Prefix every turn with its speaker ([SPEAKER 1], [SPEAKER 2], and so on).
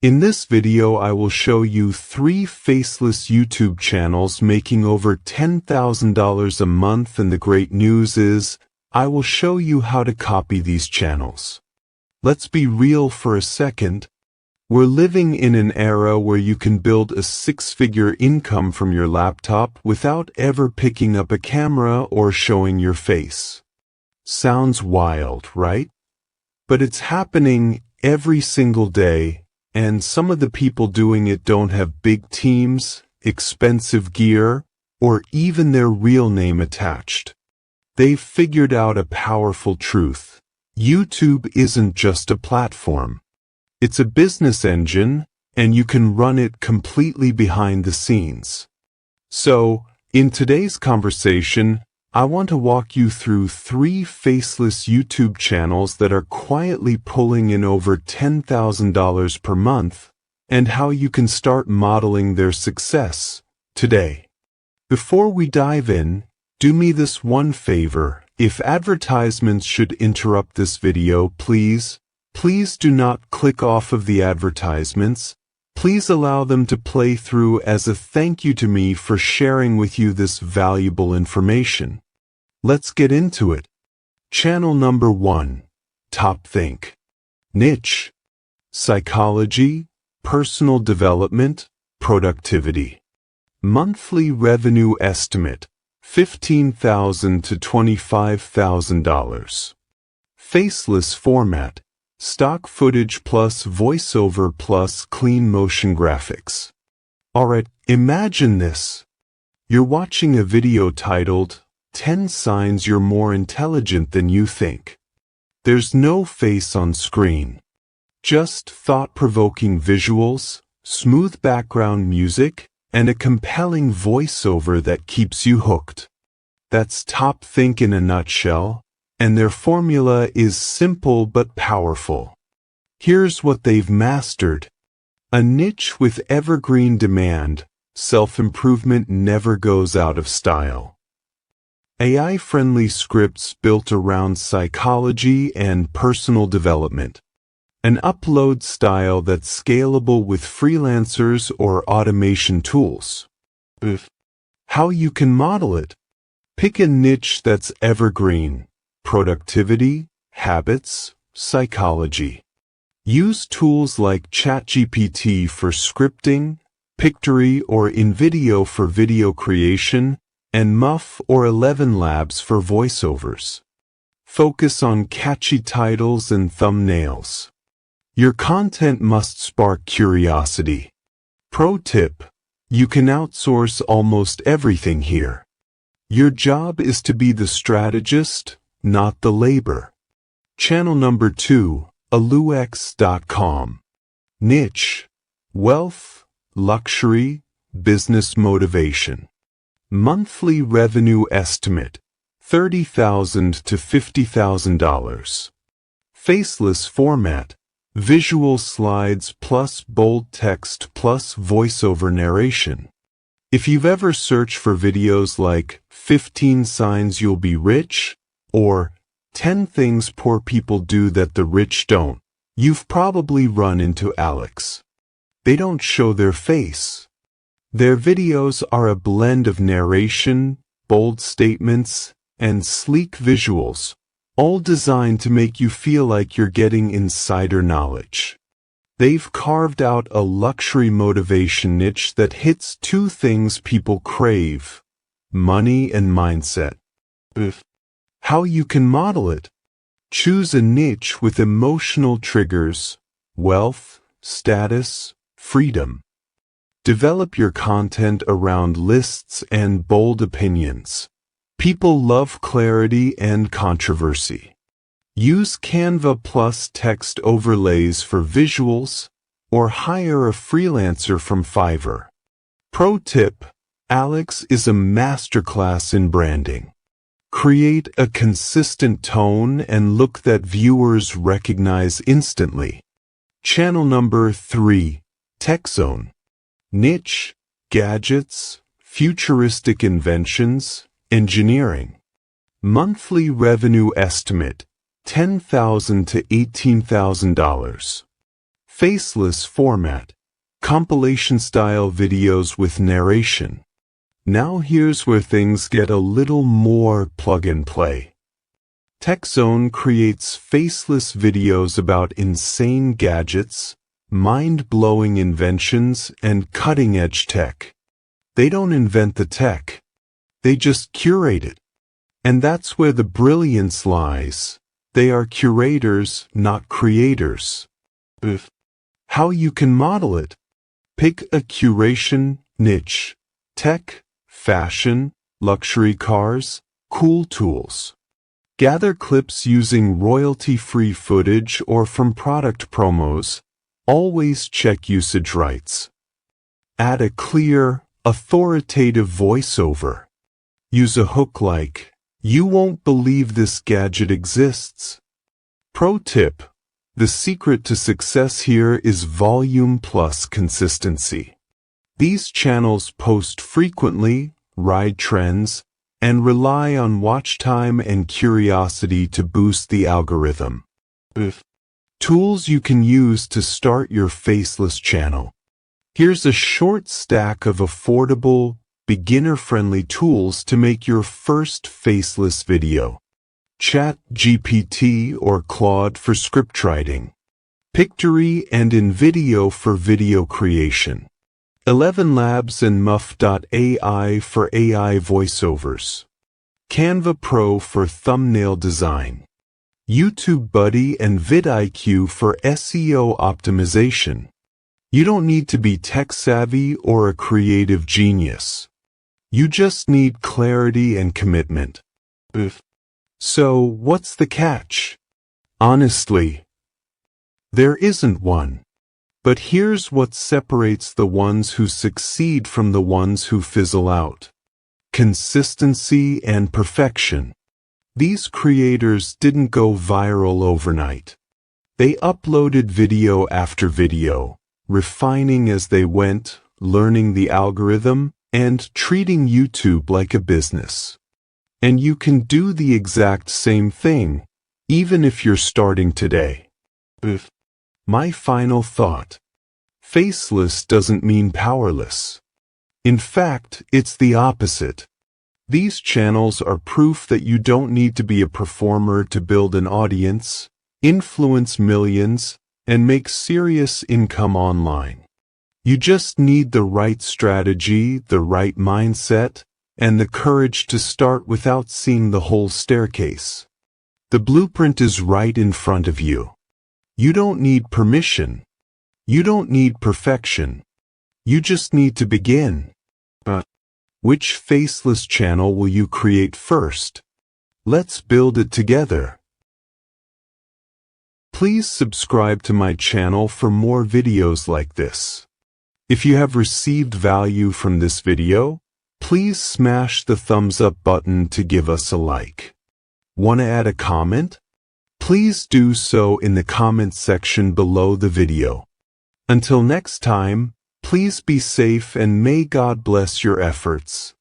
[SPEAKER 1] In this video I will show you 3 faceless YouTube channels making over $10,000 a month, and the great news is, I will show you how to copy these channels. Let's be real for a second. We're living in an era where you can build a 6-figure income from your laptop without ever picking up a camera or showing your face. Sounds wild, right? But it's happening every single day. And some of the people doing it don't have big teams, expensive gear, or even their real name attached. They've figured out a powerful truth. YouTube isn't just a platform. It's a business engine, and you can run it completely behind the scenes. So, in today's conversation, I want to walk you through 3 faceless YouTube channels that are quietly pulling in over $10,000 per month, and how you can start modeling their success today. Before we dive in, do me this one favor. If advertisements should interrupt this video, please do not click off of the advertisements. Please allow them to play through as a thank you to me for sharing with you this valuable information. Let's get into it. Channel number 1. Top Think. Niche: psychology, personal development, productivity. Monthly revenue estimate: $15,000 to $25,000. Faceless format: stock footage plus voiceover plus clean motion graphics. Alright, imagine this. You're watching a video titled 10 Signs You're More Intelligent Than You Think. There's no face on screen. Just thought-provoking visuals, smooth background music, and a compelling voiceover that keeps you hooked. That's Top Think in a nutshell, and their formula is simple but powerful. Here's what they've mastered. A niche with evergreen demand. Self-improvement never goes out of style. AI-friendly scripts built around psychology and personal development. An upload style that's scalable with freelancers or automation tools. How you can model it. Pick a niche that's evergreen. Productivity, habits, psychology. Use tools like ChatGPT for scripting, Pictory or InVideo for video creation, and Muff or 11 Labs for voiceovers. Focus on catchy titles and thumbnails. Your content must spark curiosity. Pro tip: you can outsource almost everything here. Your job is to be the strategist, not the labor. Channel number 2, Aluex.com. Niche: wealth, luxury, business motivation. Monthly revenue estimate: $30,000 to $50,000. Faceless format: visual slides plus bold text plus voiceover narration. If you've ever searched for videos like 15 Signs You'll Be Rich or 10 Things Poor People Do That the Rich Don't, you've probably run into Alex. They don't show their face. Their videos are a blend of narration, bold statements, and sleek visuals, all designed to make you feel like you're getting insider knowledge. They've carved out a luxury motivation niche that hits 2 things people crave: money and mindset. How you can model it. Choose a niche with emotional triggers: wealth, status, freedom. Develop your content around lists and bold opinions. People love clarity and controversy. Use Canva plus text overlays for visuals, or hire a freelancer from Fiverr. Pro tip: Alex is a masterclass in branding. Create a consistent tone and look that viewers recognize instantly. Channel number 3, TechZone. Niche: gadgets, futuristic inventions, engineering. Monthly revenue estimate: $10,000 to $18,000. Faceless format. Compilation-style videos with narration. Now here's where things get a little more plug-and-play. TechZone creates faceless videos about insane gadgets, mind-blowing inventions, and cutting-edge tech. They don't invent the tech. They just curate it. And that's where the brilliance lies. They are curators, not creators. How you can model it. Pick a curation niche. Tech, fashion, luxury cars, cool tools. Gather clips using royalty-free footage or from product promos. Always check usage rights. Add a clear, authoritative voiceover. Use a hook like, "You won't believe this gadget exists." Pro tip: the secret to success here is volume plus consistency. These channels post frequently, ride trends, and rely on watch time and curiosity to boost the algorithm. Tools you can use to start your faceless channel. Here's a short stack of affordable, beginner-friendly tools to make your first faceless video. ChatGPT or Claude for scriptwriting. Pictory and InVideo for video creation. 11 Labs and Muff.ai for AI voiceovers. Canva Pro for thumbnail design. YouTube Buddy and vidIQ for SEO optimization. You don't need to be tech-savvy or a creative genius. You just need clarity and commitment. So, what's the catch? Honestly, there isn't one. But here's what separates the ones who succeed from the ones who fizzle out. Consistency and perfection. These creators didn't go viral overnight. They uploaded video after video, refining as they went, learning the algorithm, and treating YouTube like a business. And you can do the exact same thing, even if you're starting today. My final thought. Faceless doesn't mean powerless. In fact, it's the opposite. These channels are proof that you don't need to be a performer to build an audience, influence millions, and make serious income online. You just need the right strategy, the right mindset, and the courage to start without seeing the whole staircase. The blueprint is right in front of you. You don't need permission. You don't need perfection. You just need to begin. But which faceless channel will you create first? Let's build it together. Please subscribe to my channel for more videos like this. If you have received value from this video, please smash the thumbs up button to give us a like. Want to add a comment? Please do so in the comment section below the video. Until next time, please be safe and may God bless your efforts.